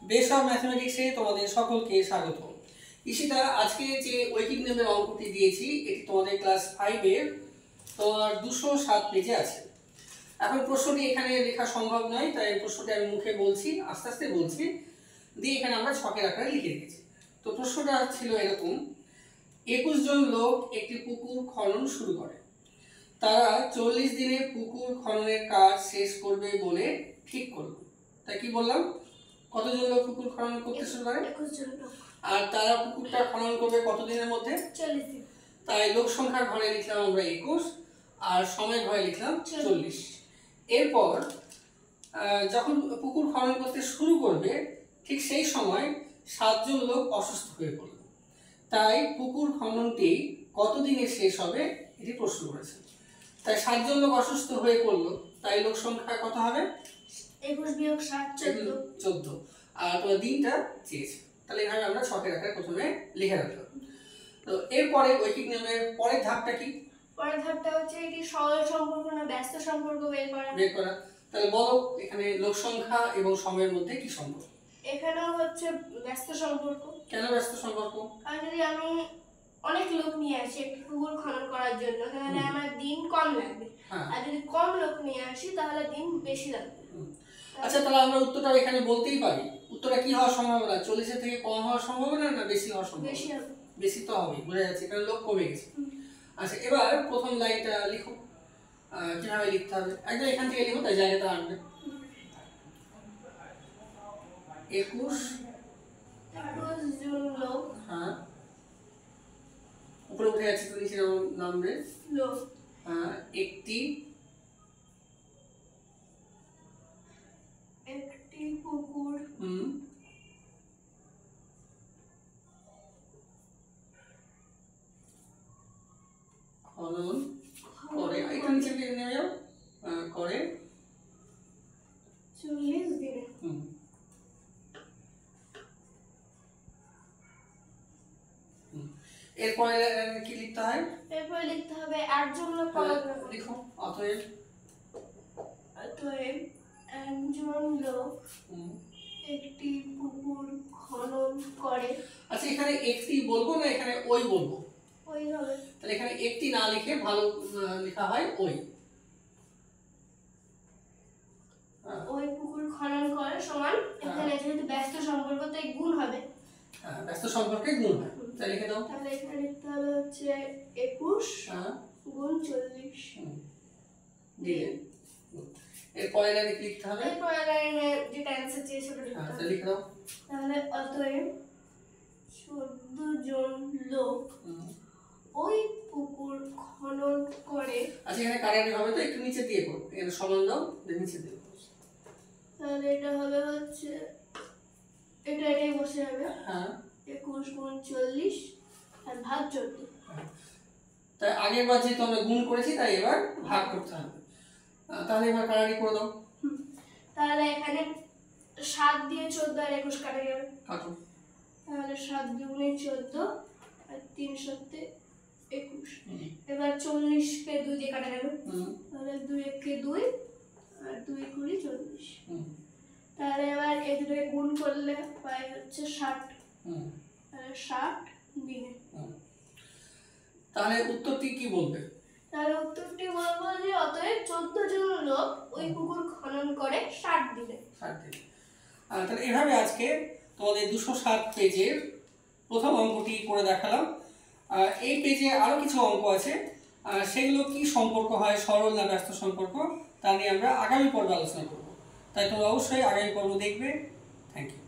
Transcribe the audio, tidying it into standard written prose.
Base of ম্যাথমেটিক্সে তোমাদের সকলকে স্বাগত। ঈশিতা, আজকে যে ঐকিক নিয়মের অঙ্কটি দিয়েছি এটি তোমাদের ক্লাস 5 এর তোমার 207 পেজে আছে। এখন প্রশ্নটি এখানে লেখা সম্ভব নয়, তাই প্রশ্নটি আমি মুখে বলছি, আস্তে আস্তে বলছি, দিয়ে এখানে আমরা ছকের আকারে লিখে রেখেছি। তো প্রশ্নটা ছিল এরকম: 21 জন লোক একটি পুকুর খনন শুরু করে। তারা 40 দিনে পুকুর খননের কাজ শেষ করবে বলে ঠিক করলো। তাই কি বললাম, কতজন লোক পুকুর খনন করতে শুরু করে? 21 জন লোক। আর তারা পুকুরটা খনন করবে কত দিনের মধ্যে? 40 দিন। তাই লোক সংখ্যার ঘরে লিখলাম আমরা 21 আর সময়ের ঘরে লিখলাম 40। এরপর যখন পুকুর খনন করতে শুরু করবে ঠিক সেই সময় 7 জন লোক অসুস্থ হয়ে পড়ল। তাই পুকুর খননটি কত দিনে শেষ হবে এটি প্রশ্ন করেছে। তাই 7 জন লোক অসুস্থ হয়ে পড়লো, তাই লোক সংখ্যা কত হবে? 21 বিয়োগ 7 14। আর তোমার দিনটা চেয়েছে। তাহলে এভাবে আমরা ছকের আকারে প্রথমে লিখে রাখলাম। তো এরপরে ঐকিক নিয়মের পরের ধাপটা কি? পরের ধাপটা হচ্ছে এটি সরল সম্পর্ক না ব্যস্ত সম্পর্ক বের করা। তাহলে বলো এখানে লোক সংখ্যা এবং সময়ের মধ্যে কি সম্পর্ক? এখানেও হচ্ছে ব্যস্ত সম্পর্ক। কেন ব্যস্ত সম্পর্ক? কারণ যদি আমি অনেক লোক নিয়ে আসি একটি পুকুর খনন করার জন্য তাহলে আমার দিন কম লাগবে, আর যদি কম লোক নিয়ে আসি তাহলে দিন বেশি লাগবে। আচ্ছা, তাহলে আমরা উত্তরটা এখানে বলতেই পারি। উত্তরটা কি হওয়ার সম্ভাবনা? 40 এর থেকে কম হওয়ার সম্ভাবনা না বেশি হওয়ার সম্ভাবনা? বেশি হবে। বেশি তো হবে, বোঝা যাচ্ছে, কারণ লোক কমে গেছে। আচ্ছা, এবার প্রথম লাইনটা লিখো। কিভাবে লিখতে হবে একদম এখান থেকে লিখো, তাই জায়গাটা আনবে। 21 জন লোক। হ্যাঁ, উপরে উঠে যাচ্ছে তো নিচে নামবে লোক। একটি পুকুর খনন করে, একটু নিচে নেমে যাও, করে 40 দিনে। এরপরে কি লিখতে হয়? এরপরে লিখতে হবে 8 জন লোক লিখো। অতএব 1 জন লোক একটি পুকুর খনন করে। আচ্ছা, এখানে একটি বলবো না এখানে ওই বলবো? ওই হবে। তাহলে এখানে একটি না লিখে ভালো লেখা হয় ওই। ওই পুকুর খনন করে সমান, এখানে যেহেতু ব্যস্ত সম্পর্ক তাই গুণ হবে। ব্যস্ত সম্পর্কে গুণ হয়, তাই লিখে দাও। তাহলে এখানে লিখতে হবে হচ্ছে 21 গুণ 40 দিলে। এর পরের লাইনে কি লিখতে হবে? এর পরের লাইনে যেটা অ্যানসার চেয়েছে সেটা লিখতে হবে। লিখে দাও। তাহলে অতএব 14 জন লোক ওই পুকুর খনন করে। আচ্ছা, এখানে কারেক্ট হবে তো একটু নিচে দিয়ে করো, এখানে সমান দাও, নিচে দিয়ে করো। তাহলে এটা হবে হচ্ছে এটাই বসে যাবে। 21 গুণ 40 আর ভাগ 14। তাই আগের বার যেহেতু আমরা গুণ করেছি তাই এবার ভাগ করতে হবে। তাহলে এবার কাটাকাটি করে দাও। তাহলে এখানে 7 দিয়ে 14 আর 21 কাটা যাবে। কাটো। তাহলে 7 দুগুণে 14 আর 3 সাথে 21। এবার 40 কে 2 দিয়ে কাটা যাবে। তাহলে 2 কে 2 আর 2 কুড়ি 40। তাহলে এবার এই দুটোকে গুণ করলে পাই হচ্ছে 60। তাহলে 60 দিনে। তাহলে উত্তরটি কি বলবে? তাহলে উত্তরটি বলবো যে অতএব 14 জন লোক ওই পুকুর খনন করে 60 দিনে। 60 দিনে। তাহলে এভাবে আজকে তোমাদের 207 পেজের প্রথম অঙ্কটি করে দেখালাম। এই পেজে আরো কিছু অঙ্ক আছে, সেগুলো কি সম্পর্ক হয়, সরল না ব্যস্ত সম্পর্ক, তা নিয়ে আমরা আগামী পর্বে আলোচনা করব। তাই তোমরা অবশ্যই আগামী পর্ব দেখবে। Thank you.